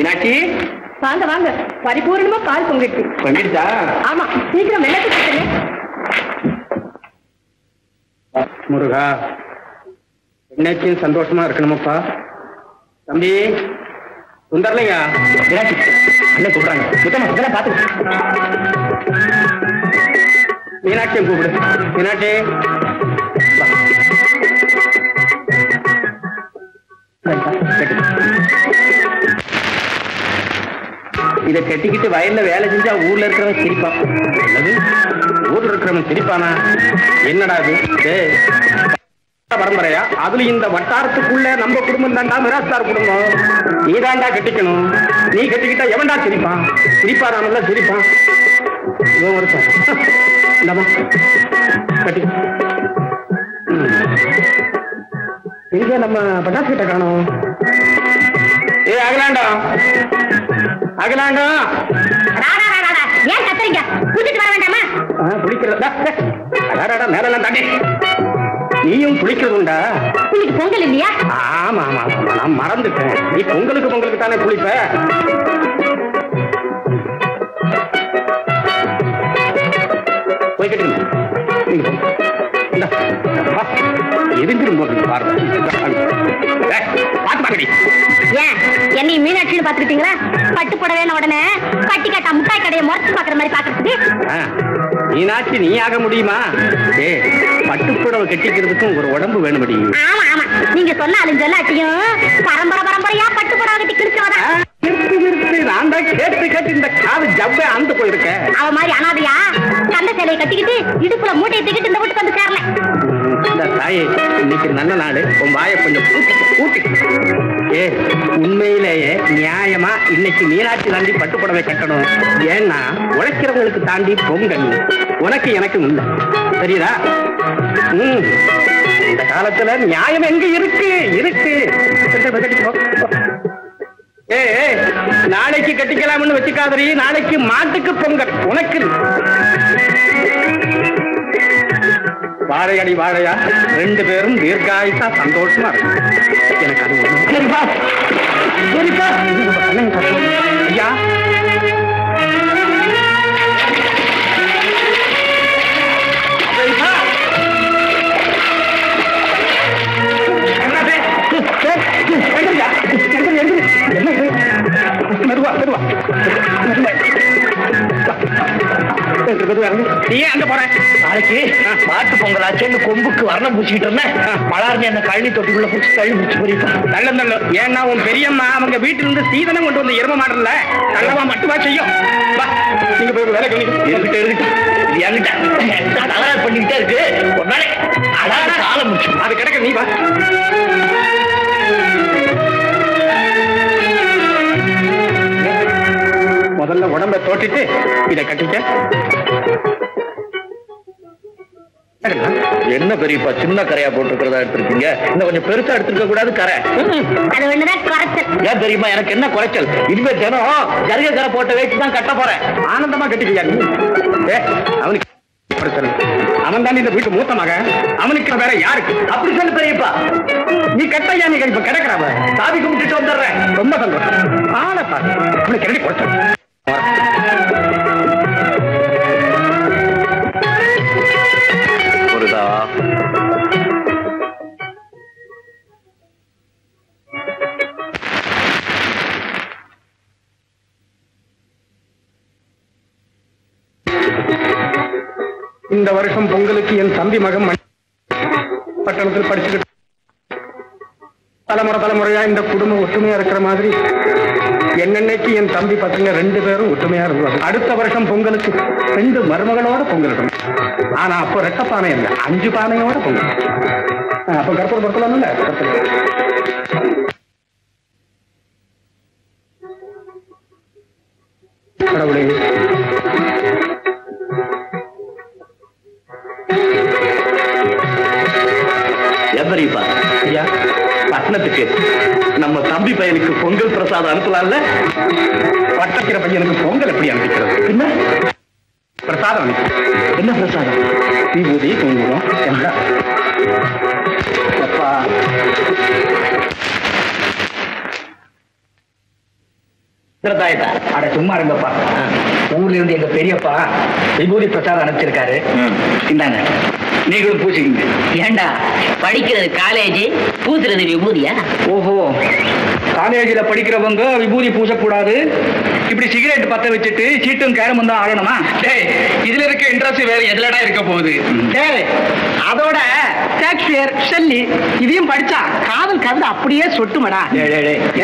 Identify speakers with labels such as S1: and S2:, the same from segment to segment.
S1: மீனாட்சி
S2: வாங்க வாங்க, பரிபூர்ணமா பால்
S1: பொங்கிடுச்சா?
S2: ஆமா, சீக்கிரம் வெள்ளத்துக்கு
S1: முருகா, இன்னைக்கும் சந்தோஷமா இருக்கணுமாப்பா. தம்பி சுந்தரலையா, மீனாட்சி என்ன சொல்றாங்க? சுத்தமா இதெல்லாம் பார்த்து மீனாட்சியை கூப்பிடு. மீனாட்சி இதை கட்டிக்கிட்டு வயல்ல வேலை செஞ்சா ஊர்ல இருக்கிறவன் சிரிப்பான். ஊர்ல இருக்கிறவன் சிரிப்பானா? என்னடா இது பரம்பரையா? அதுல இந்த வட்டாரத்துக்குள்ள நம்ம குடும்பம் தாண்டா மிராஸ்தார் குடும்பம். நீ தாண்டா கட்டிக்கணும். நீ கட்டிக்கிட்டா எவன்டா சிரிப்பான்? சிரிப்பாராமல்ல சிரிப்பான். இவன் ஒருத்தன் இந்தமா கட்டி எங்க நம்ம பட்டாசு கிட்ட காணோம். ஏ அகலாண்டா, அகலாண்டா,
S2: ஏன் கத்துறீங்க? குளிச்சுட்டு வர வேண்டாமா?
S1: குளிக்கிறதா? மேலாம் தாண்டி நீயும் குளிக்கிறதுண்டா?
S2: இன்னைக்கு பொங்கல் இல்லையா?
S1: ஆமா ஆமா ஆமா, நான் மறந்துட்டேன். நீ பொங்கலுக்கு தானே குளிப்ப. போய் கட்டுங்க.
S2: என்னை மீனாட்சின்னு பாத்துக்கிட்டீங்களா? பட்டு புடவைன்னு உடனே கட்டி காட்டா முட்டாய் கடையை முறைச்சு பாக்குற மாதிரி பாக்குறதுக்கு.
S1: மீனாட்சி நீ ஆக முடியுமா? பட்டுப்புடவை கட்டிக்கிறதுக்கும் ஒரு உடம்பு வேணும்படி.
S2: ஆமா ஆமா, நீங்க சொன்னாலும் சொல்லாட்டியும் பரம்பரையா பட்டு புடவை கட்டி கிழிச்சவதான்.
S1: நான் தான் கேட்டு இந்த காது ஜப்ப அந்த போயிருக்கேன்.
S2: அவ மாதிரி அனாதையா கந்த சேலையை கட்டிக்கிட்டு இடுப்புல மூட்டையை தூக்கிட்டு இந்த வீட்டுக்கு வந்து சேரல.
S1: இந்த தாயே, இன்னைக்கு நல்ல நாடு. உன் வாயை கொஞ்சம் கூட்டி. உண்மையிலேயே நியாயமா இன்னைக்கு மீனாட்சி தாண்டி பட்டுப்புடவை கட்டணும். ஏன்னா உழைக்கிறவங்களுக்கு தாண்டி பொங்கல். உனக்கு எனக்கு இல்ல, தெரியுதா? இந்த காலத்துல நியாயம் எங்க இருக்கு? நாளைக்கு கட்டிக்கலாம்னு வச்சுக்காதரி. நாளைக்கு மாட்டுக்கு பொங்கல். உனக்கு வாழையடி வாழையா, 2 பேரும் தீர்காயுசா சந்தோஷமா இருக்கு. எனக்கு அது சரிப்பா சரிப்பா. ஐயா
S3: நாளைக்கு மாட்டு பொங்கலாச்சேன்னு கொம்புக்கு வர்ணம் பூச்சிக்கிட்டு இருந்தேன். மலார்னு என்ன கழனி தொட்டிக்குள்ள பூச்சி கழி முடிச்சு போயிருக்கா.
S1: நல்ல ஏன்னா உன் பெரியம்மா அவங்க வீட்டுல இருந்து சீதனம் கொண்டு வந்து எரும மாடல நல்லவா மட்டுமா செய்யும். நீங்க போய் வேலை
S3: பண்ணிக்கிட்டே இருக்கு. ஒரு நாளை அழகான காலம் முடிச்சு
S1: அது கிடக்க. நீ வா. முதல்ல உடம்ப தோட்டிட்டு இதை கட்டிக்க.
S3: என்ன பெரியப்பா சின்ன கரையா போட்டுருக்கிறதா எடுத்திருக்கீங்க? இன்னும் கொஞ்சம் பெருசா எடுத்துருக்க கூடாது கரை.
S2: அது ஒண்ணுதான் குறைச்சல்.
S3: ஏன் தெரியுமா எனக்கு என்ன குறைச்சல்? இனிமே தினம் ஜரிகை கரை போட்ட வச்சு தான் கட்ட போறேன்.
S1: ஆனந்தமா கட்டிக்கியா நீ? அவனுக்கு அவன் தான் இந்த வீட்டு மூத்த மகன். அவனுக்கு வேற யாருக்கு?
S3: அப்படி சொல்லு பெரியப்பா.
S1: நீ கட்டையா? நீ இப்ப கிடக்குறாவ
S3: சாமி கும்பிட்டுட்டு வந்துடுறேன்.
S1: ரொம்ப சந்தோஷம். ஆனப்பா உனக்கு ரெடி கொடுத்த இந்த வருஷம் பொங்கலுக்கு என் தம்பி மகன் பட்டணத்தில் படிச்சுக்கிட்டு தலைமுறையா இந்த குடும்பம் ஒற்றுமையா இருக்கிற மாதிரி என்னன்னைக்கு என் தம்பி பசங்க 2 பேரும் ஒற்றுமையா இருந்தாங்க. அடுத்த வருஷம் பொங்கலுக்கு 2 மருமகளோட பொங்கல். ஆனா அப்போ 2 பானை இல்லை, 5 பானையோட பொங்கல். அப்ப கற்பூரம் படுத்தலாம்ல. கடவுளே,
S3: பெரியப்பா ஐயா, பட்டணத்துக்கு நம்ம தம்பி பையனுக்கு பொங்கல் பிரசாதம் அனுப்பலாம்ல?
S1: பட்டக்கிற பையனுக்கு பொங்கல் எப்படி அனுப்பிக்கிறது?
S3: என்ன
S1: பிரசாதம் அனுப்பி?
S3: என்ன பிரசாதம்?
S1: விபூதி குங்குமம் எல்லாம். அப்பா
S3: அட சும்மா இருங்கப்பா. ஊர்ல இருந்து எங்க பெரியப்பா விபூதி பிரசாதம் அனுப்பிச்சிருக்காரு. இந்தாங்க, நீங்களும் பூசிக்கிங்க.
S4: ஏண்டா படிக்கிறது காலேஜ், பூசுறது விபூதியா?
S3: ஓஹோ, காலேஜில படிக்கிறவங்க விபூதி பூசக்கூடாது, இப்படி சிகரெட் பத்த வச்சுட்டு சீட்டும் கேரமும் தான் ஆடணுமா? இதுல இருக்க இன்ட்ரெஸ்ட் வேற எதுலடா இருக்க போகுது?
S1: அதோட ஷேக்ஸ்பியர், ஷெல்லி இதையும் படிச்சா காதல் கவிதை அப்படியே சொட்டுமடா.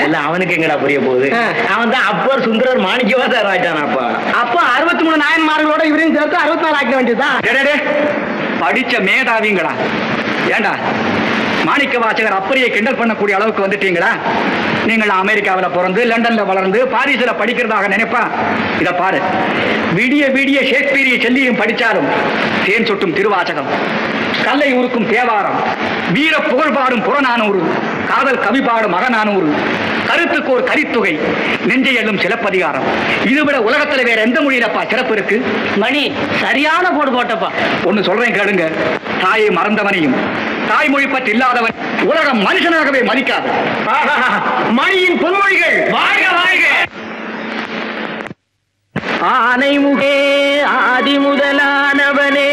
S3: எல்லாம் அவனுக்கு எங்கடா புரிய போகுது? அவன் தான் அப்பர் சுந்தரர் மாணிக்கவாசகர் ஆயிட்டானாப்பா.
S1: அப்போ 63 நாயன்மார்களோட இவரையும் சேர்த்து 64 ஆக்க வேண்டியதுதான்.
S3: படிச்ச மேதாவிங்களா? ஏண்டா மாணிக்க வாசகர் அப்படியே கிண்டல் பண்ணக்கூடிய அளவுக்கு வந்துட்டீங்களா? நீங்கள் அமெரிக்காவில் பிறந்து லண்டன்ல வளர்ந்து பாரிஸ்ல படிக்கிறதாக நினைப்பா? இத பாரு, விடிய விடிய ஷேக்ஸ்பியரிய செல்லியும் படிச்சாலும் தேன் சொட்டும் திருவாசகம், கல்லை உருக்கும் தேவாரம், வீர புகழ் பாடும் புறநானூறு, காதல் கவி பாடும் அகநானூறு, கருத்துக்கு ஒரு கரித்துகை, நெஞ்சை எல்லும் சிலப்பதிகாரம், இதுவிட உலகத்துல வேற எந்த மொழியிலப்பா சிறப்பு இருக்கு?
S4: மணி சரியான போடு போட்டப்பா.
S3: ஒன்னு சொல்றேன் கேளுங்க, தாயை மறந்தவனையும் தாய்மொழி பற்றி இல்லாதவன் உலகம் மனுஷனாகவே மதிக்காது. மணியின் பொன்மொழிகள் வாழ்க வாழ்க.
S4: ஆனைமுகே ஆதி முதலானவனே,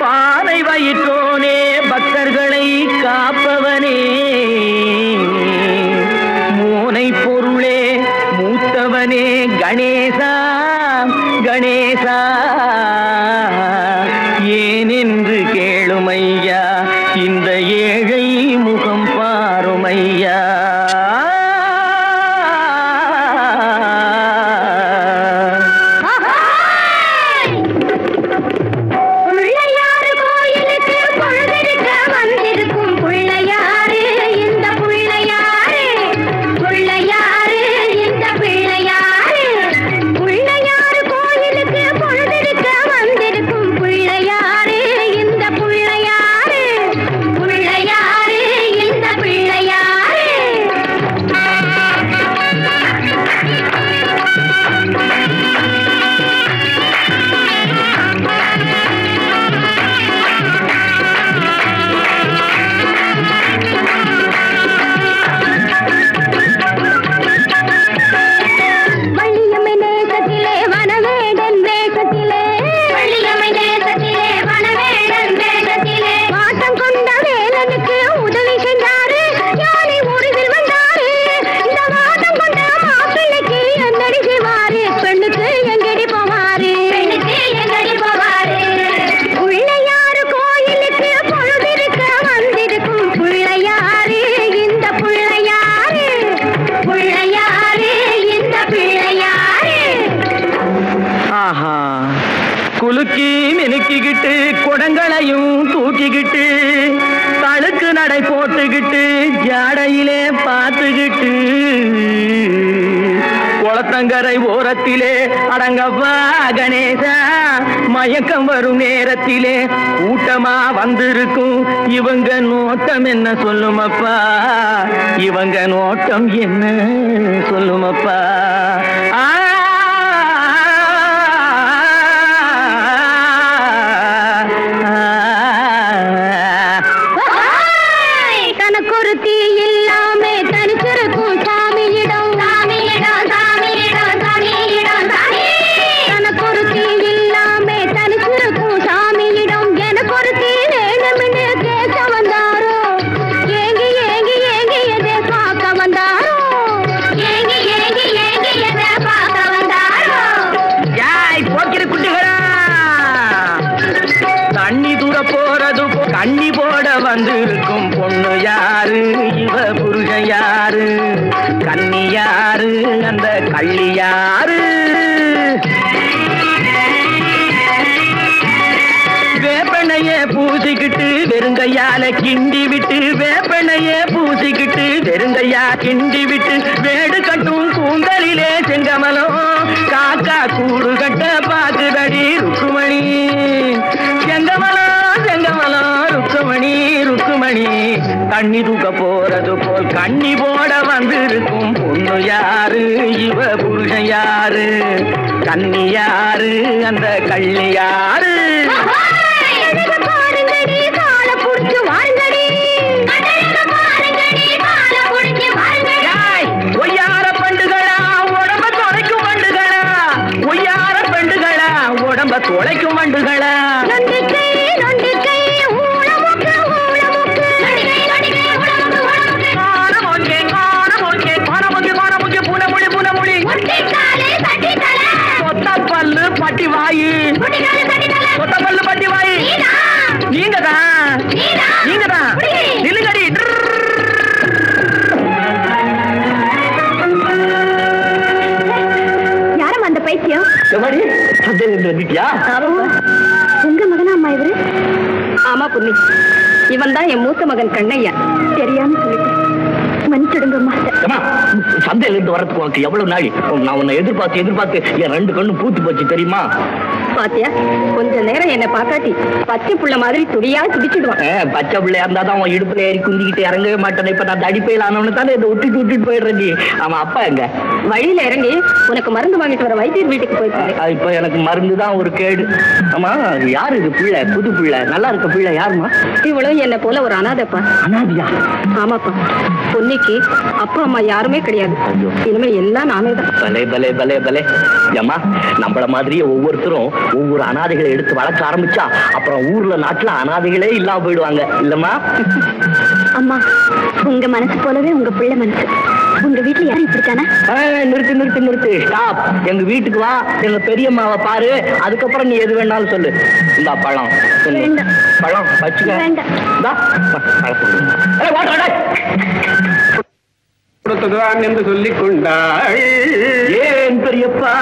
S4: பானை வயிற்றோனே, பக்தர்களை காப்பவனே, மூனை பொருளே மூத்தவனே, கணேசா கணேசா ஏனென்று கேளுமையா, இந்த ஏழை முகம் பாருமையா. குலுக்கி மினுக்கிக்கிட்டு குடங்களையும் தூக்கிக்கிட்டு தழுக்கு நடை போட்டுக்கிட்டு ஜாடையிலே பார்த்துக்கிட்டு குளத்தங்கரை ஓரத்திலே அடங்கப்பா கணேசா மயக்கம் வரும் நேரத்திலே கூட்டமா வந்திருக்கும் இவங்க நோட்டம் என்ன சொல்லுமப்பா, இவங்க நோட்டம் என்ன சொல்லுமப்பா. கண்ணி போட வந்திருக்கும் பொண்ணு யாரு, இவ புருஷன் யாரு, கண்ணி யாரு, அந்த கள்ளி யாரு. வேப்பெண்ணைய பூசிக்கிட்டு வெறுங்கையால கிண்டி விட்டு, வேப்பெண்ணைய பூசிக்கிட்டு வெறுங்கையா கிண்டி விட்டு, வேடு கட்டும் கூந்தலிலே செங்கமலம் காக்கா கூடு கட்ட பாக்குதடி ருக்குமணி. செங்கமலம் செங்கமலம் ருக்குமணி ருக்குமணி, கண்ணி தூக்க போறது போல் கண்ணி போட வந்திருக்கும் பொண்ணு யாரு, இவ புருஷன் யாரு, கண்ணி யாரு, அந்த கள்ளி யாரு. ஒய்யார பண்டுகளா உடம்ப உடம்ப தொலைக்கும் வண்டுகளா பல்லு பட்டி வாயு கொத்த பல்லு பட்டி வாயு நீங்கதான் நிலுங்கடி
S2: யாரும் அந்த பைத்தியம் உங்க மகனா அம்மா இவரு? ஆமா பொண்ணு, இவன் தான் என் மூத்த மகன் கண்ணையா. தெரியாம சொல்லிட்டேன், மன்னிச்சிடுங்கம்மா.
S4: சந்தையில இருந்து வரதுக்கு உனக்கு எவ்வளவு நாள்? நான் உன்னை எதிர்பார்த்து என் 2 கண்ணும் பூத்து போச்சு தெரியுமா?
S2: பாத்தியா, கொஞ்ச நேரம் என்ன பாக்காட்டி பச்சை புள்ள மாதிரி துடியா துடிச்சிடுவான்.
S4: பச்சை பிள்ளையா இருந்தாதான் அவன் இடுப்புல ஏறி குந்திக்கிட்டு இறங்கவே மாட்டேன். இப்ப நான் தடிப்பையில் ஆனவனு தானே இதை விட்டுட்டு போயிடுறேன். அவன் அப்பா எங்க?
S2: வழியில இறங்கி உனக்கு மருந்து வாங்கிட்டு வர வைத்தியர் வீட்டுக்கு போயிட்டு.
S4: இப்ப எனக்கு மருந்து தான் ஒரு கேடு. ஆமா, யாரு இது பிள்ளை? புது பிள்ளை, நல்லா இருக்க பிள்ளை யாருமா?
S2: இவளும் என்ன போல ஒரு அனாதைப்பா.
S4: அனாதையா?
S2: ஆமாப்பா, பொன்னிக்கு அப்பா அம்மா யாருமே கிடையாது. இனிமே எல்லாம் நானே தான்.
S4: பலே பலே பலே பலே. ஏமா, நம்மள மாதிரியே ஒவ்வொருத்தரும் ஒவ்வொரு அனாதைகளை எடுத்து வளர்க்க ஆரம்பிச்சா அப்புறம் ஊர்ல நாட்டுல அனாதைகளே இல்லாம போயிடுவாங்க இல்லம்மா?
S2: அம்மா, உங்க மனசு போலவே உங்க பிள்ளை மனசு. உங்க வீட்டுல யாரும் இப்படித்தானே?
S4: நிறுத்து ஸ்டாப். எங்க வீட்டுக்கு வா, எங்க பெரியம்மாவை பாரு, அதுக்கப்புறம் நீ எது வேணாலும் சொல்லு. இந்த பழம் பழம் வச்சுக்க.
S1: என்று சொல்லிக் கொண்டாள்.
S4: ஏன் பெரியப்பா,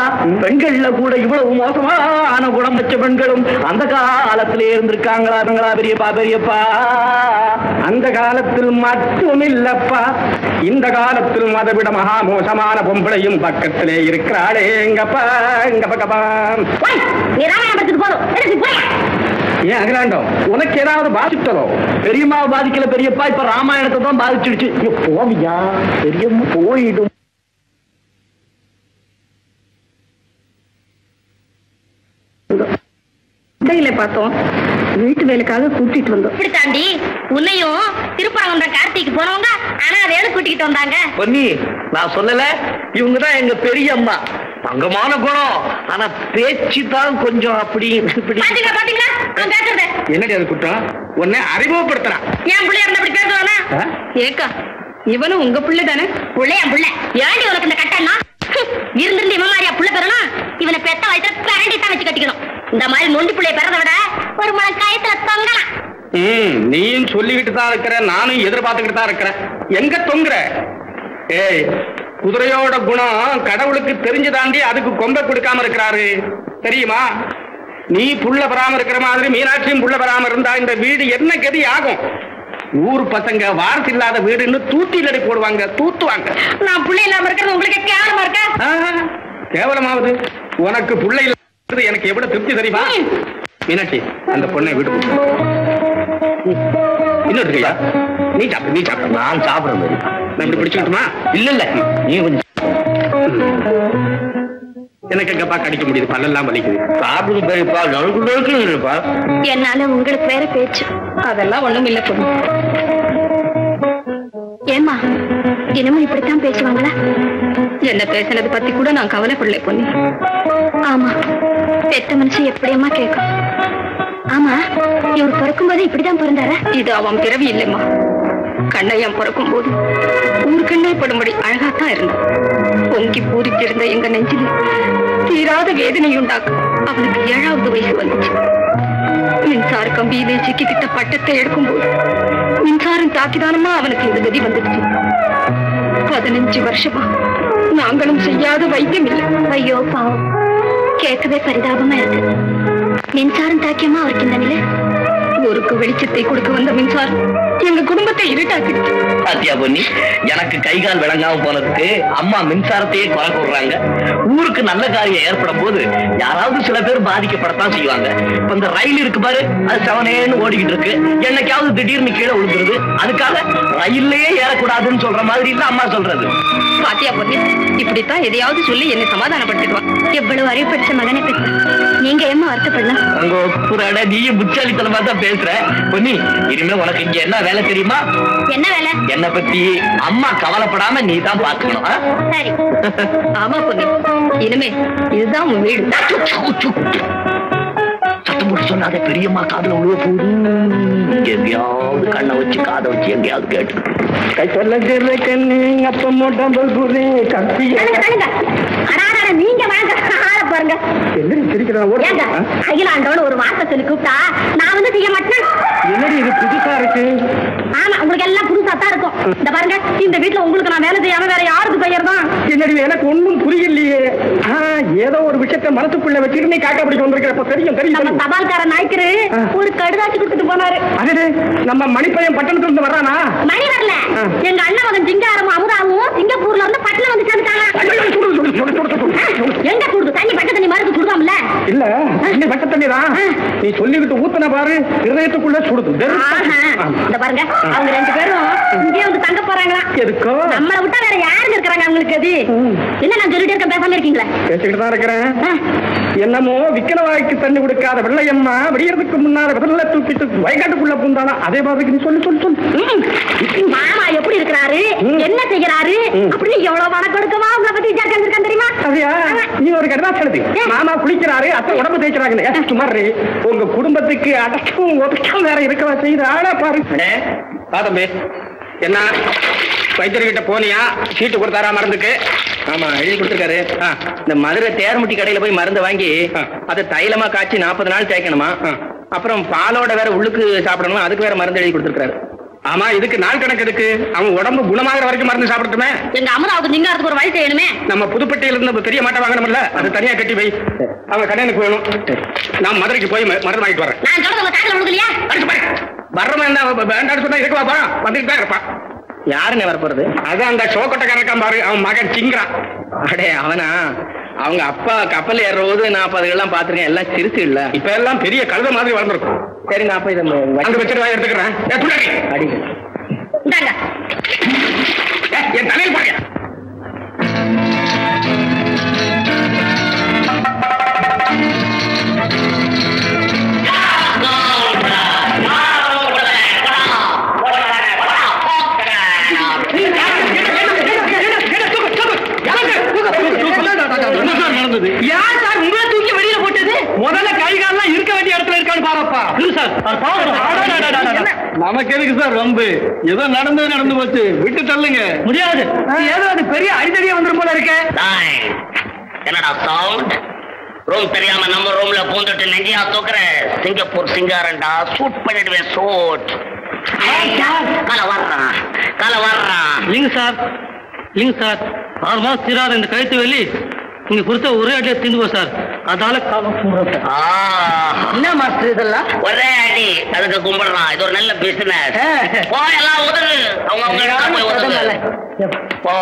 S4: பெண்கள்ல கூட இவ்வளவு மோசமான குணம் வச்ச பெண்களும் அந்த காலத்திலே இருந்திருக்காங்களா பெரியப்பா?
S1: அந்த காலத்தில் மட்டும் இல்லப்பா, இந்த காலத்தில் அதை விட மகா மோசமான பொம்பளையும் பக்கத்திலே இருக்கிறாளே. எங்கப்பா ஏன் அகிலாண்டம், உனக்கு ஏதாவது பாதித்ததோ?
S4: பெரியம்மாவை பாதிக்கல பெரியப்பா, இப்ப ராமாயணத்தை தான் பாதிச்சிடுச்சு. போவியா பெரியம்மா? போயிடும்.
S2: பார்த்தோம், வீட்டு வேலைக்காக கூட்டிட்டு வந்தோம்.
S5: இப்படி தாண்டி உன்னையும் திருப்பரங்குன்ற கார்த்திக்கு போனவங்க ஆனா அதை கூட்டிக்கிட்டு வந்தாங்க.
S4: பொன்னி, நான் சொல்லல, இவங்கதான் எங்க பெரியம்மா. தங்கமான குணம், ஆனா பேச்சு தான் கொஞ்சம் அப்படி இப்படி.
S1: என்னடி அது குற்றம்? உன்னை அறிமுகப்படுத்துறான்.
S5: என் பிள்ளை அப்படி பேசுவானா?
S2: ஏக்கா, இவனும் உங்க பிள்ளை தானே?
S5: பிள்ளை என் பிள்ளை. ஏண்டி உனக்கு இந்த கட்டணா இருந்திருந்து இவன் மாதிரியா புள்ள பெறணும்? இவனை பெத்த வயசுல கரண்டி தான் வச்சு கட்டிக்கணும். இந்த மாதிரி நொண்டி பிள்ளைய பெறதை விட ஒரு முளம் காயத்துல தொங்கலாம்.
S1: நீயும் சொல்லிக்கிட்டு தான் இருக்கிற, நானும் எதிர்பார்த்துக்கிட்டு தான் இருக்கிறேன். எங்க தொங்குற? ஏய், குதிரையோட குணம் கடவுளுக்கு தெரிஞ்சு தாண்டி அதுக்கு கொம்பை கொடுக்காம இருக்கிறாரு தெரியுமா? நீ புள்ள பெறாம இருக்கிற மாதிரி மீனாட்சியும் புள்ள பெறாம இருந்தா இந்த வீடு என்ன கதி ஆகும்? ஊர் பசங்க வாரத்து இல்லாத வீடுன்னு தூத்திலடி போடுவாங்க, தூத்துவாங்க.
S5: நான் புள்ள இல்லாம இருக்கிறது உங்களுக்கு கேவலமா இருக்கா?
S1: கேவலமாவது உனக்கு புள்ள இல்லாத எனக்கு எவ்வளவு திருப்தி தெரியுமா? மீனாட்சி, அந்த பொண்ணை வீட்டுக்கு இன்னொரு நீ சாப்பிட.
S4: நான் சாப்பிடுறேன்.
S1: நான் இப்படி பிடிச்சுட்டுமா?
S4: இல்ல நீ கொஞ்சம்.
S1: எனக்கு எங்கப்பா கடிக்க முடியுது, பல்லெல்லாம் வலிக்குது.
S4: சாப்பிடுங்க பெரியப்பா, நறுக்குப்பா.
S2: என்னால உங்களுக்கு வேற பேச்சு அதெல்லாம் ஒண்ணும் இல்ல பொண்ணு. ஏமா, தினமும் இப்படித்தான் பேசுவாங்களா? என்ன பேசினது பத்தி கூட நான் கவலைப்படல பொண்ணு. ஆமா, பெத்த மனுஷன் எப்படியம்மா கேட்கும். ஆமா, இவர் பிறக்கும் போது இப்படிதான் பிறந்தாரா? இது அவன் பிறவி இல்லைம்மா. கண்ணையம் பிறக்கும் போது ஊருக்கண்ணே படும்படி அழகாத்தான் இருந்தான். பொங்கி பூரித்திருந்த எங்க நெஞ்சில் தீராத வேதனை உண்டாக்கும் அவனுக்கு 7வது வயசு வந்துச்சு. மின்சார கம்பியிலே சிக்கிக்கிட்ட பட்டத்தை எடுக்கும்போது மின்சாரம் தாக்கிதானமா அவனுக்கு இந்த கதி வந்துடுச்சு. 15 வருஷமா நாங்களும் செய்யாத வைத்தியம் இல்லை. ஐயோ பாவம், கேட்கவே பரிதாபமா இருக்கு. மின்சாரம் தாக்கியமா அவருக்கு இந்த நிலை? ஊருக்கு வெளிச்சத்தை கொடுக்க வந்த மின்சாரம் எங்க குடும்பத்தை இருட்டாக்கிடுச்சு.
S4: பாத்தியா பொன்னி, எனக்கு கை கால் விளங்காம போனதுக்கு அம்மா மின்சாரத்தையே குறை கூடுறாங்க. ஊருக்கு நல்ல காரியம் ஏற்படும் போது யாராவது சில பேர் பாதிக்கப்படத்தான் செய்வாங்க. இப்ப இந்த ரயில் இருக்கு பாரு, அது செவனேன்னு ஓடிக்கிட்டு இருக்கு. என்னைக்காவது திடீர்னு கீழே விழுந்துருது. அதுக்காக ரயில்லையே ஏறக்கூடாதுன்னு சொல்ற மாதிரி இல்ல அம்மா சொல்றது.
S2: பாத்தியா பொன்னி, இப்படித்தான் எதையாவது சொல்லி என்னை சமாதானப்படுத்திடுவான்.
S5: எவ்வளவு அறிவுப்படுத்த மகனை பெற்ற நீங்க ஏமா வருத்தப்படலாம்?
S4: அங்க புறாட நீயும் புச்சாலித்தனமா தான் பேசுற. பொன்னி, இனிமே உனக்கு இங்க என்ன வேலை தெரியுமா?
S5: என்ன வேலை?
S4: என்ன பத்தி அம்மா கவலைப்படாம நீ தான் பாத்துக்கணும்.
S5: சரி.
S2: ஆமா பொன்னி, இனிமே இதுதான் உன் வீடு.
S4: பேசாத பெரியம்மா காதுல உழுவ போகுது. எங்கேயாவது கண்ணை வச்சு காதை வச்சு எங்கேயாவது கேட்டு
S5: நீங்க வாங்க பாருங்க. அகிலாண்டோன்னு ஒரு வார்த்தை சொல்லி கூப்பிட்டா நான் வந்து செய்ய மாட்டேன்.
S1: என்னடி இது புதுசா இருக்கு?
S5: ஆமா, உங்களுக்கு எல்லாம் புதுசா தான் இருக்கும். இந்த பாருங்க, இந்த வீட்டுல உங்களுக்கு நான் வேலை செய்யாம வேற யாருக்கு பெயர்தான்?
S1: என்னடி எனக்கு ஒண்ணும் புரியலையே. ஏதோ ஒரு விஷயத்த மனசுக்குள்ள வச்சுட்டு நீ காக்கா பிடிக்க வந்திருக்கிறப்ப தெரியும் தெரியும்.
S5: நம்ம தபால்கார நாய்க்கரு ஒரு கடுதாச்சு கொடுத்துட்டு போனாரு.
S1: அது நம்ம மணிப்பையன் பட்டணத்துல இருந்து வர்றானா?
S5: மணி வரல, எங்க அண்ணன் மகன் சிங்காரமும் அமுதாவும் சிங்கப்பூர்ல இருந்து பட்டணம் வந்து சேர்ந்துட்டாங்க. எங்க குடுது தண்ணி? பட்ட தண்ணி மருந்து குடுதாம்ல?
S1: இல்ல, தண்ணி பட்ட தண்ணி தான். நீ சொல்லிக்கிட்டு ஊத்துன பாரு, இதயத்துக்குள்ள சுடுது.
S5: இந்த பாருங்க, அவங்க 2 பேரும் இங்கே வந்து தங்க போறாங்களா?
S1: எதுக்கோ?
S5: நம்மளை விட்டா வேற யாருங்க இருக்கிறாங்க அவங்களுக்கு? அது என்ன, நான் சொல்லிட்டு இருக்க பேசாம இருக்கீங்களா?
S1: பேசிக்கிட்டு தான் இருக்கிறேன். என்னமோ விக்கனவாய்க்கு தண்ணி கொடுக்காத வெள்ளையம்மா விடியறதுக்கு முன்னால விதல்ல தூக்கிட்டு வயக்காட்டுக்குள்ள பூந்தானா? அதே மாதிரி நீ சொல்லு சொல்லு சொல்லு.
S5: மாமா எப்படி இருக்கிறாரு, என்ன செய்யறாரு அப்படின்னு எவ்வளவு வணக்கொடுக்கமா உங்களை பத்தி விசாரிச்சிருக்கான் தெரியுமா?
S1: அப்படியா? நீ ஒரு கடிதம் எழுது. மாமா குளிக்கிறாரு, அத்தை உடம்பு தேய்க்கிறாங்க. சுமார் உங்க குடும்பத்துக்கு அடக்கம் ஒதுக்கம் வேற இருக்கவா செய்யுது. ஆனா பாரு பாதம்பே, என்ன வைத்தியர்கிட்ட போனியா? சீட்டு கொடுத்தாரா மருந்துக்கு?
S4: ஆமா, எழுதி கொடுத்துருக்காரு. இந்த மதுரை தேர்முட்டி கடையில போய் மருந்து வாங்கி அதை தைலமா காய்ச்சி 40 நாள் தேய்க்கணுமா. அப்புறம் பாலோட வேற உள்ளுக்கு சாப்பிடணுமா, அதுக்கு வேற மருந்து எழுதி கொடுத்துருக்காரு.
S1: ஆமா, இதுக்கு நாள் கணக்கு இருக்கு. அவன் உடம்பு குணமாகிற வரைக்கும் மருந்து சாப்பிடட்டுமே.
S5: எங்க அம்மாவுக்கு நீங்கிறதுக்கு ஒரு வழி செய்யணுமே.
S1: நம்ம புதுப்பட்டியில இருந்து பெரிய மாட்டை வாங்கணும்ல, அது தனியா கட்டி வை. அவங்க கல்யாணுக்கு வேணும். நான் மதுரைக்கு போய் மருந்து வாங்கிட்டு வரேன்.
S5: நான் சொல்றது உங்க காதுல விழுகலையா?
S1: வர்றவன் வேண்டாம்னு சொன்னா இருக்கவா போறான், வந்துட்டு தான் இருப்பான்.
S4: யாருன்னு வர போறது?
S1: அதான் அந்த சோக்கொட்டைக்காரன் பாரு, அவன் மகன் சிங்கிறான்.
S4: அடே அவனா? அவங்க அப்பா கப்பல் ஏறும்போது நான் அதெல்லாம் பாத்துருக்கேன். எல்லாம் சிறுசு இல்ல,
S1: இப்ப எல்லாம் பெரிய கழுத மாதிரி வளர்ந்துருக்கும்.
S4: சரி, நான் போய்
S1: அங்க வச்சிருவா எடுத்துக்கிறேன்.
S4: அடிங்க.
S5: இந்தாங்க.
S1: என் தலையில் பாருங்க.
S4: யார் சார் உங்களை தூக்கி வெளியில போட்டது?
S1: முதல்ல கை காலெல்லாம் இருக்க வேண்டிய இடத்துல இருக்கான்னு பாருப்பா. நமக்கு எதுக்கு சார் வம்பு? ஏதோ நடந்து போச்சு, விட்டு தள்ளுங்க.
S4: முடியாது,
S1: ஏதோ அது பெரிய அடிதடியா வந்துரும் போல இருக்க.
S4: என்னடா சவுண்ட்? ரூம் தெரியாம நம்ம ரூம்ல பூந்துட்டு நெஞ்சியா தூக்குற சிங்கப்பூர் சிங்காரண்டா. சூட் பண்ணிடுவேன், சூட். கால வர்றான்.
S6: இல்லைங்க சார், 6 மாசம் தீராத இந்த கழுத்து வெளி நீங்க கொடுத்த ஒரே அடியா தீர்ந்து போ சார். அதால
S4: என்ன மாஸ்டர் இதெல்லாம்? ஒரே அடி, அதுக்கு கும்பிடுறான். இது ஒரு நல்ல பிசினஸ். எல்லாம் உதவு. அவங்க போய் உதவு. போ.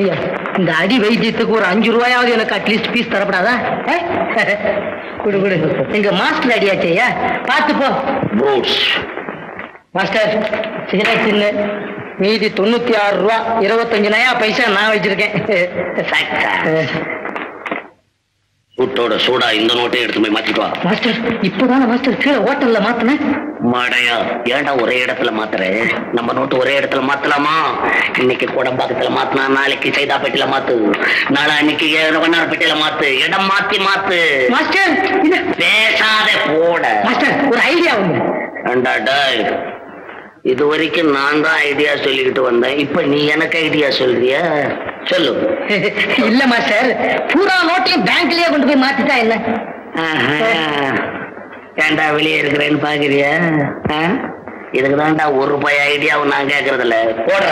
S6: ஐயா, இந்த அடி வைத்தியத்துக்கு ஒரு 5 ரூபாயாவது எனக்கு அட்லீஸ்ட் பீஸ் தரப்படாதா? குடு எங்க மாஸ்டர் அடியாச்சையா, பார்த்து போ. மாஸ்டர் சிகரெட் தின்னு மீதி 96 ரூபா 25 பைசா நான் வச்சிருக்கேன்.
S4: சூட்டோட சூடா இந்த நோட்டை எடுத்து போய் மாத்திட்டு வா.
S6: மாஸ்டர் இப்பதான மாஸ்டர் கீழே ஹோட்டல்ல மாத்தினேன்.
S4: மாடையா, ஏன்டா ஒரே இடத்துல மாத்துற? நம்ம நோட்டு ஒரே இடத்துல மாத்தலாமா? இன்னைக்கு கோடம்பாக்கத்துல மாத்தினா நாளைக்கு சைதாப்பேட்டையில மாத்து, நாளை அன்னைக்கு வண்ணாரப்பேட்டையில மாத்து. இடம் மாத்து.
S6: மாஸ்டர்
S4: பேசாத போட.
S6: மாஸ்டர் ஒரு ஐடியா உண்டு.
S4: இது வரைக்கும் நான் தான் ஐடியா சொல்லிக்கிட்டு வந்தேன், இப்ப நீ எனக்கு ஐடியா சொல்றியா? சொல்லு.
S6: இல்ல மாஸ்டர், பூரா நோட்டையும் பேங்க்லயே கொண்டு போய் மாத்திட்டா என்ன?
S4: ஏண்டா வெளியே இருக்கிறேன்னு பாக்குறியா? இதுக்கு தான்டா 1 ரூபாய் ஐடியாவும் நான் கேக்குறது இல்ல. போடுற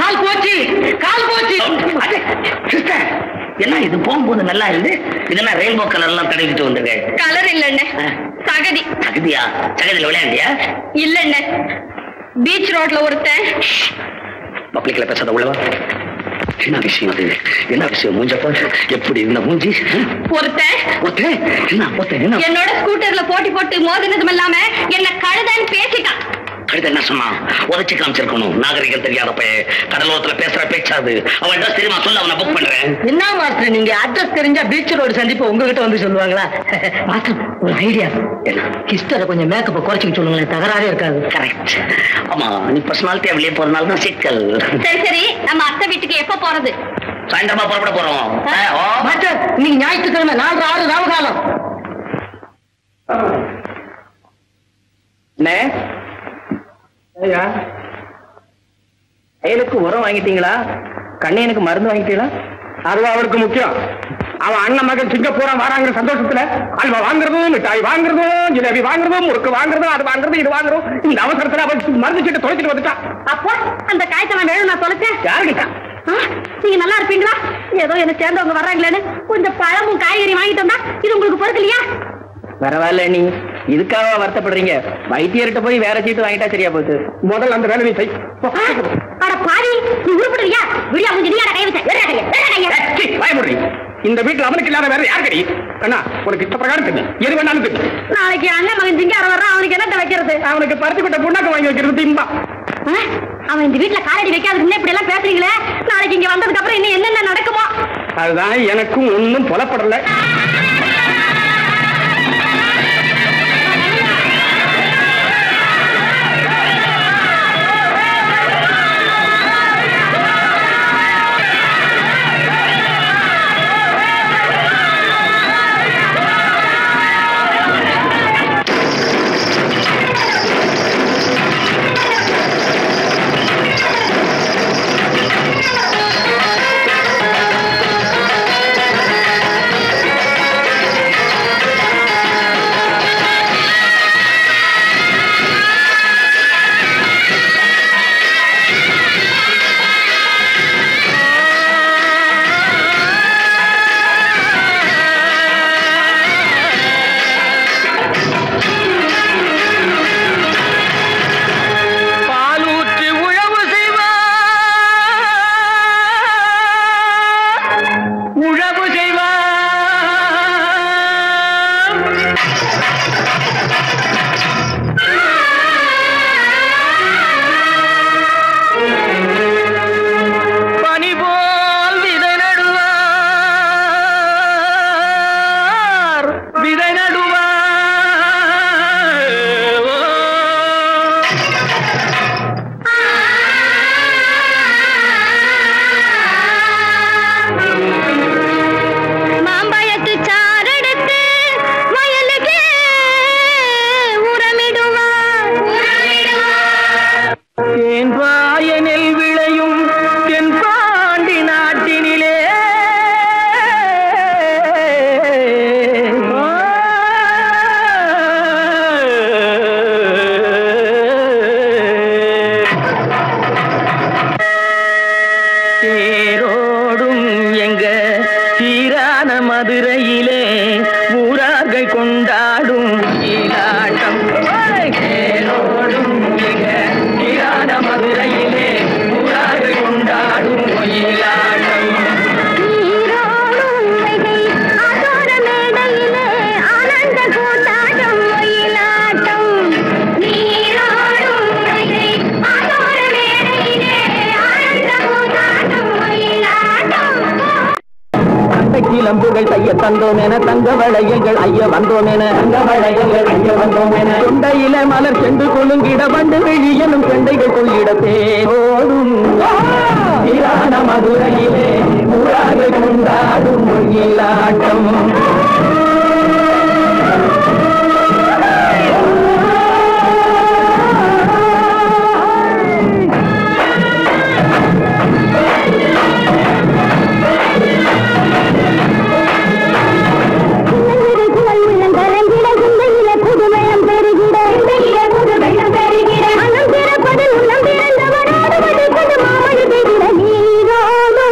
S6: கால் போச்சு.
S4: என்ன இது போகும்போது நல்லா இருந்து, இதெல்லாம் ரெயின்போ கலர் எல்லாம் தடவிட்டு வந்துருங்க.
S2: கலர் இல்லண்ண, சகதி.
S4: சகதியா? சகதியில விளையாண்டியா?
S2: இல்லண்ண, பீச் ரோட்ல ஒருத்தன்.
S4: பப்ளிக்ல பேசாத, உள்ளவா. என்ன விஷயம் அது? என்ன விஷயம்? மூஞ்ச போட்டு எப்படி இந்த மூஞ்சி? ஒருத்தன் என்னோட
S2: ஸ்கூட்டர்ல போட்டி போட்டு மோதினதும் இல்லாம என்ன கழுதான்னு பேசிட்டான்.
S4: கழுத என்ன சொன்னான்? உதச்சு காமிச்சிருக்கணும். நாகரிகம் தெரியாதப்ப கடலோரத்துல பேசுற பேச்சாது. அவன் அட்ரஸ் தெரியுமா? சொல்ல, அவனை புக் பண்றேன்.
S6: என்ன மாஸ்டர் நீங்க அட்ரஸ் தெரிஞ்சா பீச் ரோடு சந்திப்பு உங்ககிட்ட வந்து சொல்லுவாங்களா? மாஸ்டர் ஒரு ஐடியா, கிஸ்டரை கொஞ்சம் மேக்கப்பை குறைச்சிக்க சொல்லுங்களேன், தகராறே இருக்காது.
S4: கரெக்ட். ஆமா, நீ பர்சனாலிட்டியா வெளியே போறதுனால தான் சிக்கல்.
S5: சரி சரி, நம்ம அத்தை வீட்டுக்கு எப்ப போறது?
S4: சாயந்தரமா புறப்பட போறோம்.
S6: மாஸ்டர் நீங்க ஞாயிற்றுக்கிழமை 4-6 ராவு காலம்.
S1: கையிலுக்கு உரம் வாங்கிட்டீங்களா? கண்ணையனுக்கு மருந்து வாங்கிட்டீங்களா? அதுவா அவருக்கு முக்கியம். அவன் அண்ணன் மகன் சிங்கப்பூரா வராங்கிற சந்தோஷத்துல அல்வா வாங்குறதும், மிட்டாய் வாங்குறதும், ஜிலேபி வாங்குறதும், முறுக்கு வாங்குறதும், அது வாங்குறது, இது வாங்குறோம். இந்த அவசரத்துல அவன் மருந்து சீட்டை தொலைச்சிட்டு வந்துட்டான்.
S5: அப்போ அந்த காயத்தை நான் வேணும் நான் தொலைச்சேன்.
S1: யாருக்கிட்டா?
S5: நீங்க நல்லா இருப்பீங்களா? ஏதோ என்ன சேர்ந்தவங்க வர்றாங்களேன்னு கொஞ்சம் பழமும் காய்கறி வாங்கிட்டு வந்தா இது உங்களுக்கு பொறுக்கலையா?
S1: பரவாயில்ல, நீ இதுக்காக வருத்தப்படுறீங்க. வைத்தியர்கிட்ட போய் வேற சீட்டு வாங்கிட்டா சரியா போச்சு. முதல்ல அந்த வேலை நீ செய்.
S5: அட பாவி, நீ உருப்படுறியா? விடியா கொஞ்சம் நீ கை வச்ச
S1: பயமுடி. இந்த வீட்டுல அவனுக்கு இல்லாத வேற யார் கடி? அண்ணா உனக்கு இஷ்ட பிரகாரம் தெரியும், எது வேணாலும் தெரியும்.
S5: நாளைக்கு அண்ணன் மகன் சிங்கார வர்றான், அவனுக்கு என்ன வைக்கிறது?
S1: அவனுக்கு பருத்தி கொட்ட புண்ணாக்கு வாங்கி வைக்கிறது திம்பா.
S5: அவன் இந்த வீட்டுல காலடி வைக்காதுக்கு முன்ன இப்படி எல்லாம் பேசுறீங்களே, நாளைக்கு இங்க வந்ததுக்கு அப்புறம் இன்னும் என்னென்ன நடக்குமோ?
S1: அதுதான் எனக்கும் ஒன்னும் புலப்படல.
S7: கிளம்புகள் செய்ய தந்தோம் என தங்க வளையல்கள் ஐய வந்தோம் என தங்க வளையல்கள் ஐய வந்தோம் என கொண்டையில மலர் சென்று கொள்ளுங்கிட வண்டு வெளி எனும் கண்டைகள் கொள்ளிட தேரோடும் மதுரையிலே ஊராக கொண்டாடும் மொழியிலாட்டம்.
S5: நீரோடும்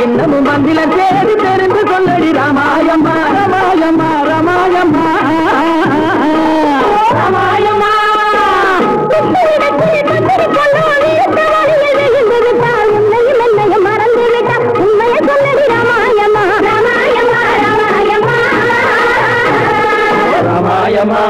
S7: இன்னமும் வந்தில தேடி தெரிந்து சொல்லடி ராமாயம்மா ராமாயம்மா ராமாயம்மா ராமாயம்மா ராமாயம்மா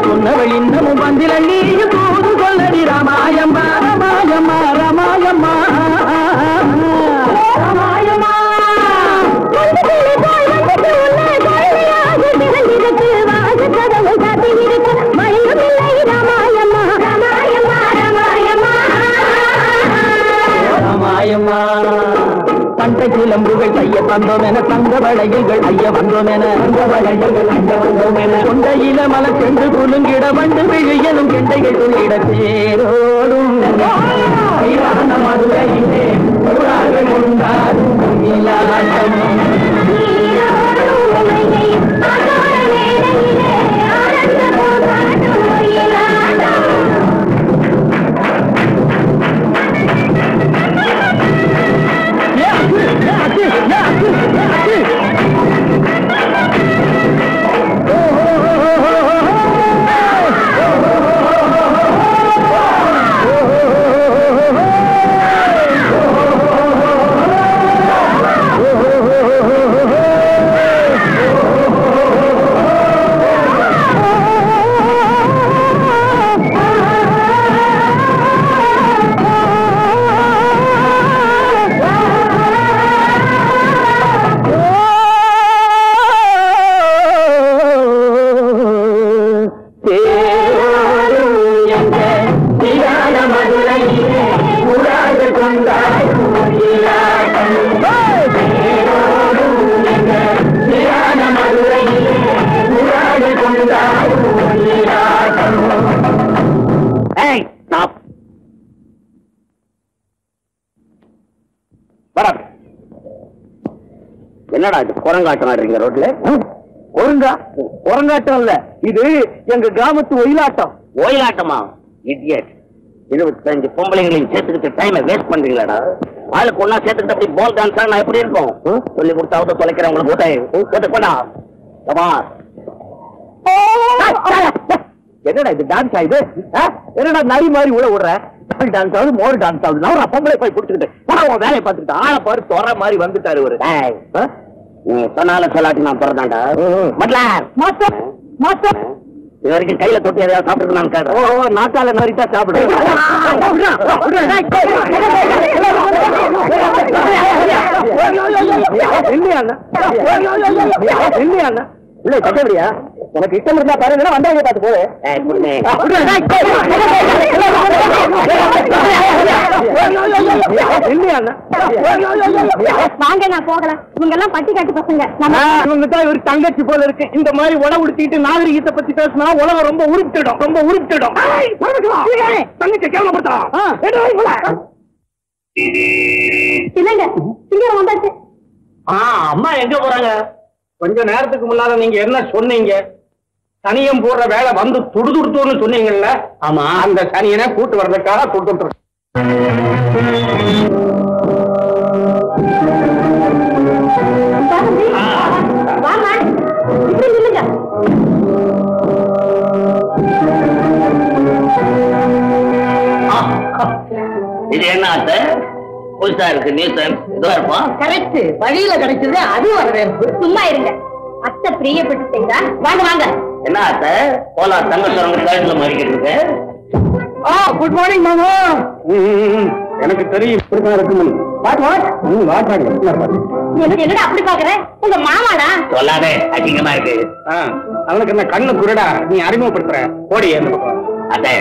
S7: சொன்னவள் இன்னமும் வந்தில நீயும் தூது சொல்லடி ராமாயம்மா ராமாயம்மா ராமாயம்மா ராமாயம்மா ராமாயம்மா பண்டை சிலம்புகள் கைய தந்தோம் என தங்க வளையல்கள் ஐய வந்தோம் என தங்க வளையல்கள் ஐய வந்தோம் என கொண்டையில மலர் சென்று குலுங்கிட வண்டு விழியனும் கெண்டைகள் துள்ளிட தேரோடும் மதுரையிலே கொண்டாடும் என்னடா இது குரங்காட்டம் ஆடுறீங்க ரோட்ல? குரங்காட்டம் இல்ல, இது எங்க கிராமத்து ஒயிலாட்டம். ஒயிலாட்டமா? இடியட். 25 பொம்பளைங்களையும் சேர்த்துக்கிட்டு டைமை வேஸ்ட் பண்றீங்களாடா? ஆளுக்கு ஒன்னா சேர்த்துக்கிட்டு அப்படி பால் டான்ஸ் நான் எப்படி இருக்கும்? சொல்லி கொடுத்தாவது தொலைக்கிறவங்களுக்கு போட்டா என்னடா இது டான்ஸ் ஆகுது? என்னடா நரி மாதிரி உள்ள விடுற? டான்ஸ் ஆகுது, மோர் டான்ஸ் ஆகுது. நான் பொம்பளை போய் குடிச்சுக்கிட்டு வேலையை பார்த்துக்கிட்டு ஆளை பாரு தொற மாதிரி வந்துட்டாரு ஒரு. நீ சொன்னால சொல்லாட்டி நான் பிறந்தாண்டா. இது வரைக்கும் கையில தொட்டி எதையாவது சாப்பிட்டு நான் கேட்டேன். ஓ நாக்கால நரிட்டா சாப்பிடு. இல்ல கட்டபடியா உனக்கு இஷ்டம் இருந்தா பாருங்க, வந்தாங்க பார்த்து போடு.
S5: வாங்க நான் போகலாம். இவங்க எல்லாம் பட்டி காட்டு பசங்க.
S7: இவங்க தான் ஒரு தங்கச்சி போல இருக்கு. இந்த மாதிரி உல உடுத்திட்டு நாகரிகத்தை பத்தி பேசினா உலகம் ரொம்ப உருப்பிடும், ரொம்ப உருப்பிடும். தங்கச்சி கேவலப்படுத்தா
S5: இல்லங்க சீக்கிரம் வந்தாச்சு.
S1: அம்மா எங்க போறாங்க? கொஞ்ச நேரத்துக்கு முன்னால நீங்க என்ன சொன்னீங்க? சனியம் போடுற வேலை வந்து துடுதுடுத்தோன்னு சொன்னீங்கல்ல? ஆமா, அந்த சனியனை கூட்டு வர்றதுக்காக கூட்டு.
S4: இது என்ன ஆசை? புதுசா இருக்கு நியூசன். இதுவா இருப்போம்.
S6: கரெக்ட், வழியில கிடைச்சது அது வரவேற்பு.
S5: சும்மா இருங்க, அத்தை பிரியப்பட்டு செய்தா. வாங்க வாங்க.
S4: என்ன ஆசை? போலா தங்க சுரங்க கழுத்துல மாறிக்கிட்டு இருக்கு.
S1: குட் மார்னிங் மாமா. எனக்கு தெரியும் இப்படிதான் இருக்கும்.
S5: என்னடா அப்படி பாக்குற? உங்க மாமாடா.
S4: சொல்லாதே, அசிங்கமா இருக்கு.
S1: அவனுக்கு என்ன கண்ணு குருடா? நீ அறிமுகப்படுத்துற ஓடி.
S4: அதே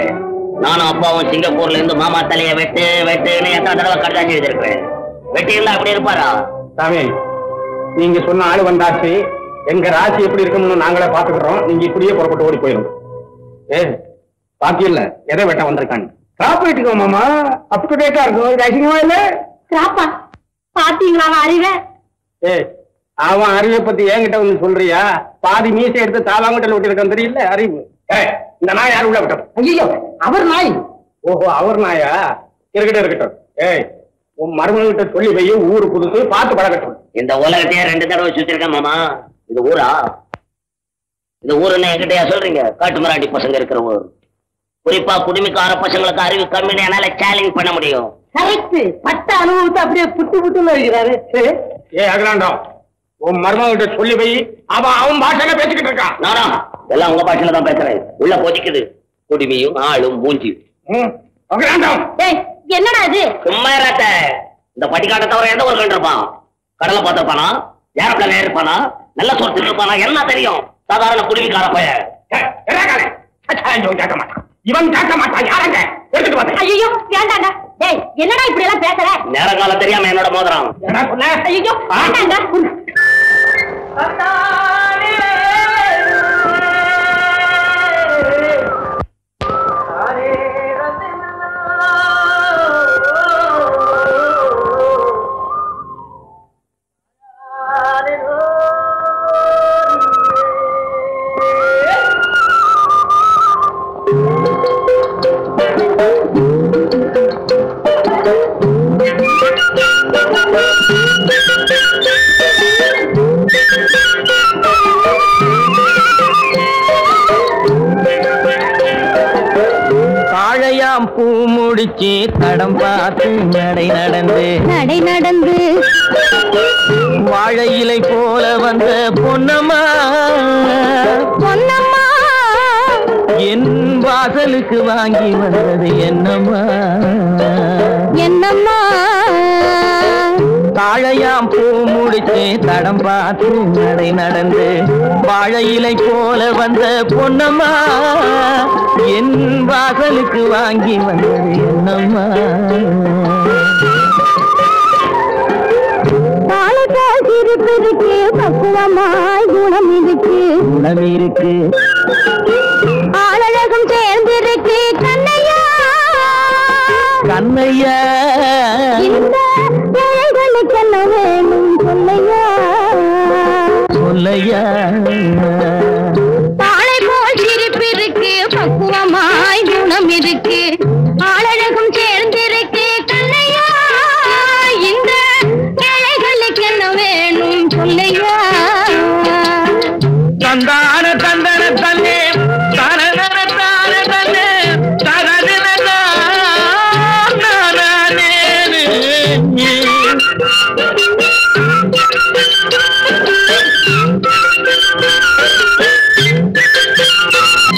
S4: நானும் அப்பாவும் சிங்கப்பூர்ல இருந்து மாமா தலைய வெட்டு வெட்டுன்னு எத்தனை தடவை கடிதாச்சு எழுதிருக்கேன். வெட்டி இருந்தா அப்படி இருப்பாரா?
S1: சாமி, நீங்க சொன்ன ஆளு வந்தாச்சு. எங்க ராசி எப்படி இருக்கும்னு நாங்களே பாத்துக்கிறோம். நீங்க இப்படியே புறப்பட்டு ஓடி போயிடும். பாக்கி இல்ல எதை வெட்ட வந்திருக்காங்க. காப்பு வெட்டுக்கோ மாமா. அப் டு டேட்டா இருக்கும். இது அசிங்கமா இல்ல?
S5: கிராப்பா பாத்தீங்களா அறிவை?
S1: அவன் அறிவை பத்தி என்கிட்ட வந்து சொல்றியா? பாதி மீசை எடுத்து தாளாங்கட்டல் விட்டு தெரியல அறிவு. இந்த நாய் யாரு உள்ள விட்டோம்?
S6: ஐயோ, அவர் நாய்.
S1: ஓஹோ, அவர் நாயா? இருக்கட்டும் இருக்கட்டும். உன் மருமகிட்ட சொல்லி போய் ஊரு புதுசு பார்த்து பழகட்டும்.
S4: இந்த உலகத்தையே 2 தடவை சுத்திருக்கேன் மாமா. இது ஊரா? இந்த ஊருன்னு என்கிட்டயா சொல்றீங்க? காட்டு மிராண்டி பசங்க இருக்கிற ஊர். குறிப்பா குடுமிக்கார பசங்களுக்கு அறிவு கம்மின்னு என்னால சேலஞ்ச் பண்ண முடியும்.
S6: கரெக்ட். பட்ட அனுபவத்தை அப்படியே புட்டு புட்டுன்னு இருக்கிறாரு.
S1: அகிலாண்டம், உன் மருமகிட்ட சொல்லி போய் அவன் பாஷையில பேசிக்கிட்டு இருக்கான்.
S4: நானா எல்லாம் உங்க பாஷையில தான் பேசுறேன். உள்ள போதிக்குது குடிமியும் ஆளும் மூஞ்சியும்.
S1: அகிலாண்டம்,
S5: என்னடா இது?
S4: சும்மா இராத்த. இந்த பட்டிக்காட்டை தவிர எந்த ஒரு கண்டிருப்பான்? கடலை பார்த்திருப்பானா? ஏரோப்ளேன் ஏறிருப்பானா? நல்ல சொத்து இருப்பானா? என்ன தெரியும்? சாதாரண குடிமிக்கார பையன்.
S1: கேட்க மாட்டான். இவன் கேட்க மாட்டான். யாரங்க எடுத்துட்டு வந்தேன்?
S5: ஐயோ வேண்டாங்க. டேய், என்னடா இப்படி எல்லாம் பேசுற?
S4: நேரங்காலம் தெரியாம என்னோட மோதிரம்.
S1: என்ன சொன்ன?
S5: ஐயோ வேண்டாங்க.
S7: தாழையாம் பூ முடிச்சு தடம் பார்த்து நடை நடந்து வாழை இலை போல வந்த பொன்னம்மா என் வாசலுக்கு வாங்கி வந்தது என்னம்மா தாழையாம் பூ முடிச்சு தடம் பார்த்து நடை நடந்து வாழை இலை போல வந்த பொன்னம்மா என் வாசலுக்கு வாங்கி வந்தது என்னம்மா
S2: இருப்பிருக்கு பக்குவமாய் குணம் இருக்கு ஆளழகும் சேர்ந்திருக்கு கண்ணையா இந்த ஏழைகளுக்கு என்ன வேணும் சொல்லையா தாளை போல் சிரிப்பிருக்கு பக்குவமாய் குணம் இருக்கு ஆளழகும் சேர்ந்திருக்கு கண்ணையா இந்த ஏழைகளுக்கு என்ன வேணும் சொல்லையா
S7: தந்தான தந்தன தன்னே தனதன தான தன்னே தனதன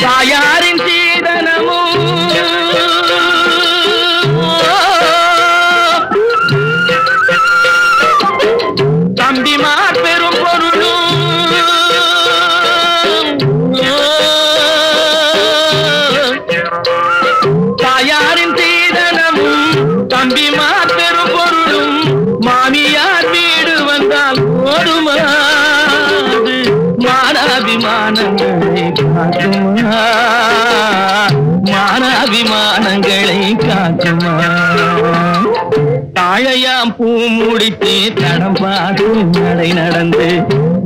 S7: தாயாரின் சீதனமும் தம்பிமார் பெரும் பொருளும் தாயாரின் சீதனமும் தம்பிமார் பெரும் பொருளும் மாமியார் வீடு வந்தால் ஓடுமா மானாபிமானங்களை காக்குமா மானாபிமானங்களை காக்குமா தாழையாம் பூ முடித்து தடம் பார்த்து நடை நடந்து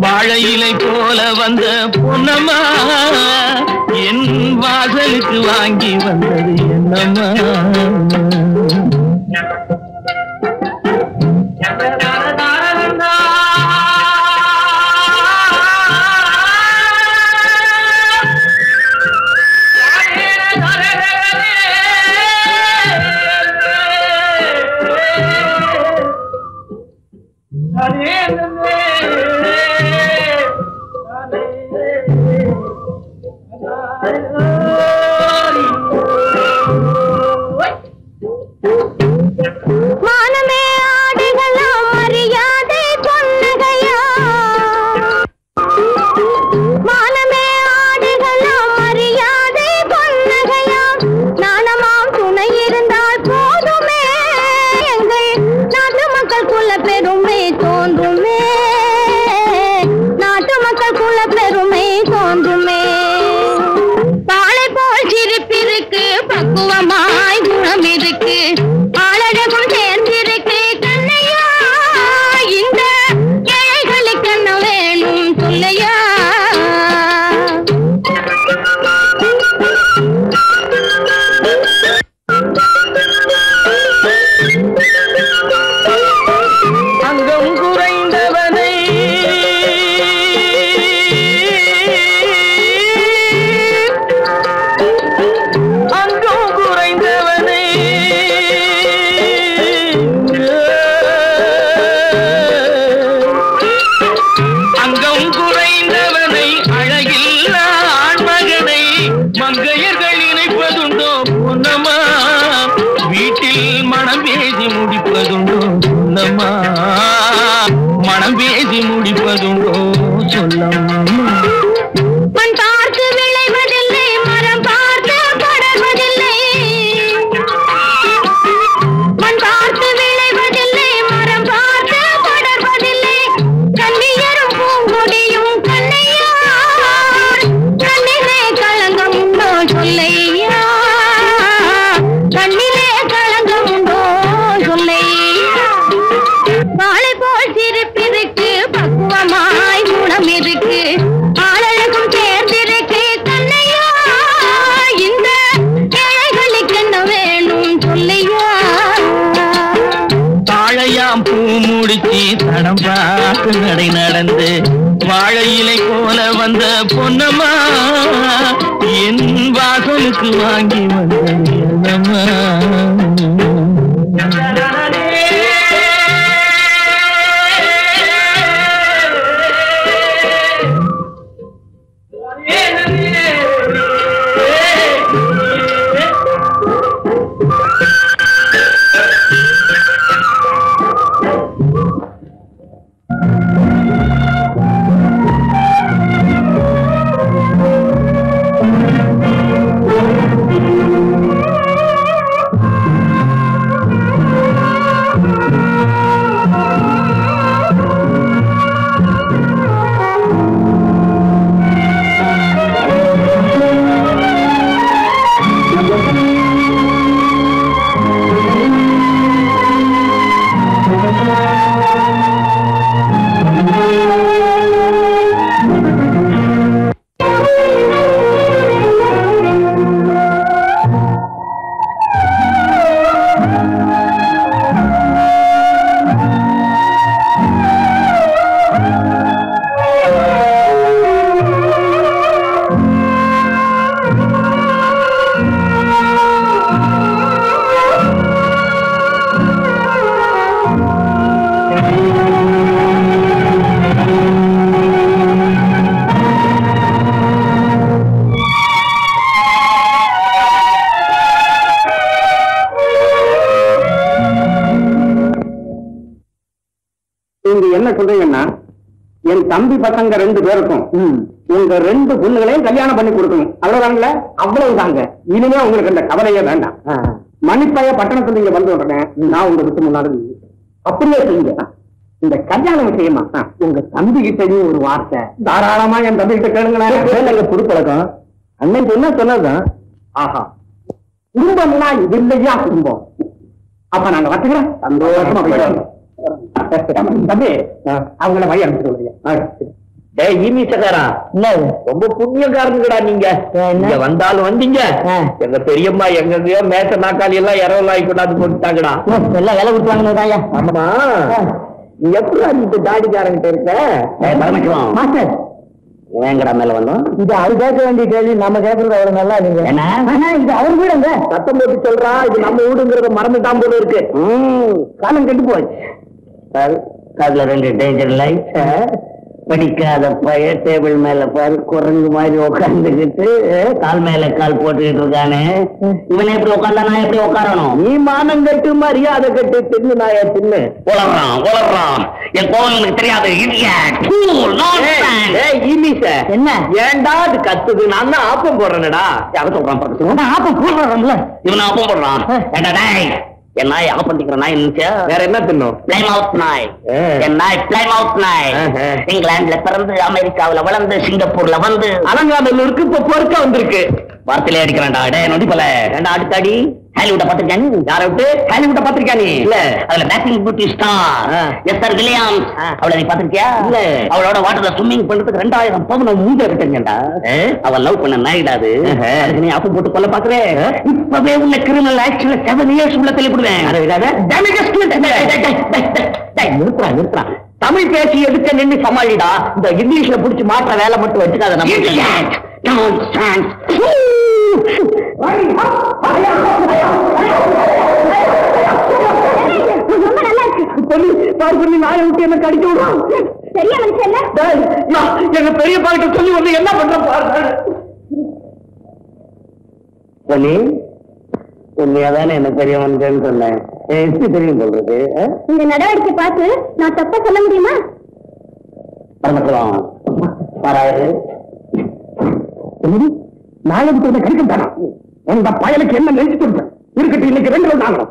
S7: வாழை இலை போல வந்த பொன்னம்மா என் வாசலுக்கு வாங்கி வந்தது என்னம்மா பேசி முடிப்பதுண்டோ சொல்லம்மா.
S2: மண் பார்த்து விளைவதில்லை, மரம் பார்த்து படர்வதில்லை. மண் பார்த்து விளைவதில்லை, மரம் பார்த்து படர்வதில்லை. கண்ணியரும் பூங்கொடியும் கண்ணையா, கண்ணிலே களங்கம் உண்டோ சொல்லையா, கண்ணிலே களங்கம் உண்டோ சொல்லையா. வாழை போல் சிரிப்பிருக்கு, பக்குவமாய் குணம் இருக்கு, ஆளழகும் சேர்ந்திருக்கு கண்ணையா. இந்த ஏழைகளுக்கு என்ன வேணும் சொல்லையா.
S7: தாழையாம் பூ முடிச்சு தடம் பார்த்து நடை நடந்து வாழை இலை போல வந்த பொன்னம்மா என் வாசலுக்கு வாங்கி வந்த என்னம்மா.
S1: என்ன சொல்றீங்கன்னா, என் தம்பி பசங்க 2 பேருக்கும் உங்க 2 பொண்ணுகளையும் கல்யாணம் பண்ணி கொடுக்கணும், அவ்வளவுதாங்கல்ல? அவ்வளவுதாங்க. இனிமே உங்களுக்கு இந்த கவலையே வேண்டாம். மணிப்பைய பட்டணத்துல நீங்க வந்து விடுறேன், நான் உங்க விட்டு முன்னாடி அப்படியே செய்யுங்க. இந்த கல்யாண விஷயமா உங்க தம்பி கிட்டையும் ஒரு வார்த்தை தாராளமா என் தம்பி கிட்ட கேளுங்களேன். புது பழக்கம் அன்னைக்கு என்ன சொன்னதுதான். ஆஹா, குடும்பம்னா இது இல்லையா குடும்பம்? அப்ப நாங்க வச்சுக்கிறோம், சந்தோஷமா போயிடுவோம். தம்பி அவங்கள வழி அனுப்பிச்சு
S4: ரொம்ப புண்ணியக்காரனுங்கடா நீங்க. இங்க வந்தாலும் வந்தீங்க, எங்க பெரியம்மா எங்கெங்கயோ மேட்ட நாக்காளி எல்லாம் இரவலாய் கொண்டாந்து போட்டுட்டாங்கடா.
S6: எல்லாம் வேலை விட்டுவாங்க.
S4: ஆமா, நீ எப்படா நீ தாடிக்காரங்கிட்ட இருக்க?
S6: மாஸ்டர்
S4: ஏங்கடா மேல வந்தோம்?
S6: இது அவரு கேட்க வேண்டிய கேள்வி, நம்ம கேட்கறது அவரு நல்லா நீங்க. இது அவர் வீடுங்க.
S4: சத்தம் போட்டு சொல்றா, இது நம்ம வீடுங்கிறத மறந்துட்டான் போல இருக்கு.
S6: காலம் கெட்டு போச்சு.
S4: அதுல 2 டேஞ்சர் லைட். படிக்காத பைய டேபிள் மேல பாரு குரங்கு மாதிரி உட்காந்துக்கிட்டு கால் மேல கால் போட்டுக்கிட்டு இருக்கானே. இவனை எப்படி உட்காந்தா நான் எப்படி உட்காரணும்? நீ மானம் கட்டு மரியாதை கட்டு தின்னு நாய தின்னு. உளறான் என் கோவம் எனக்கு தெரியாது.
S6: என்ன
S4: ஏண்டா அது கத்துது? நான் தான் ஆப்பம் போடுறேன்டா. யாரும் சொல்றான்
S6: ஆப்பம் போடுறான்ல,
S4: இவன் ஆப்பம் போடுறான். என் நாய் ஆப் பண்ணிக்கிற நாய் இருந்துச்சா? வேற என்ன தின்னும்? பிளைமவுத் நாய். என் நாய் பிளைமவுத் நாய். இங்கிலாந்துல பிறந்து அமெரிக்காவுல வளர்ந்து சிங்கப்பூர்ல வந்து அலங்காநல்லூருக்கு இப்ப பொறுக்க வந்திருக்கு. வார்த்தையிலே அடிக்கிறான்டா. டே நொடி போல ரெண்டா அடுத்தாடி. ஹாலிவுட்ட பாத்திருக்கேன். யாரை விட்டு? ஹாலிவுட்ட பாத்திருக்கியா நீ? இல்ல, அதுல batting beauty star Esther Williams, அவளை நீ பாத்திருக்கியா? இல்ல, அவளோட வாட்டர்ல ஸ்விம்மிங் பண்றதுக்கு 2000 பவுன் மூஞ்ச விட்டுங்கடா. அவள் லவ் பண்ண நாயிடாது. அதுக்கு நீ அப்ப போட்டு கொல்ல பாக்குறே. இப்பவே உன்னை கிரிமினல் ஆக்சுவல 7 years உள்ள தள்ளிவிடுவேன். நிறுத்துறா. தமிழ் பேசி எடுக்க நின்று சமாளிடா. இந்த இங்கிலீஷ்ல புடிச்சு மாற்ற வேலை மட்டும் வச்சுக்காத. நாயை விட்டு என்ன கடிச்சு விடுறோம். எங்க பெரிய பாக்கிட்ட சொல்லி வந்து என்ன பண்ற பாரு. உண்மையாதானே என்ன பெரிய மனுஷன்னு சொன்னேன். எப்படி தெரியும் சொல்றது?
S2: இந்த நடவடிக்கை பார்த்து நான் தப்பா சொல்ல முடியுமா?
S1: நாளைக்கு கழிக்கும் தானா? அந்த பயலுக்கு என்ன நெஞ்சு கொடுத்த இருக்கட்டும், இன்னைக்கு 2 நாளும்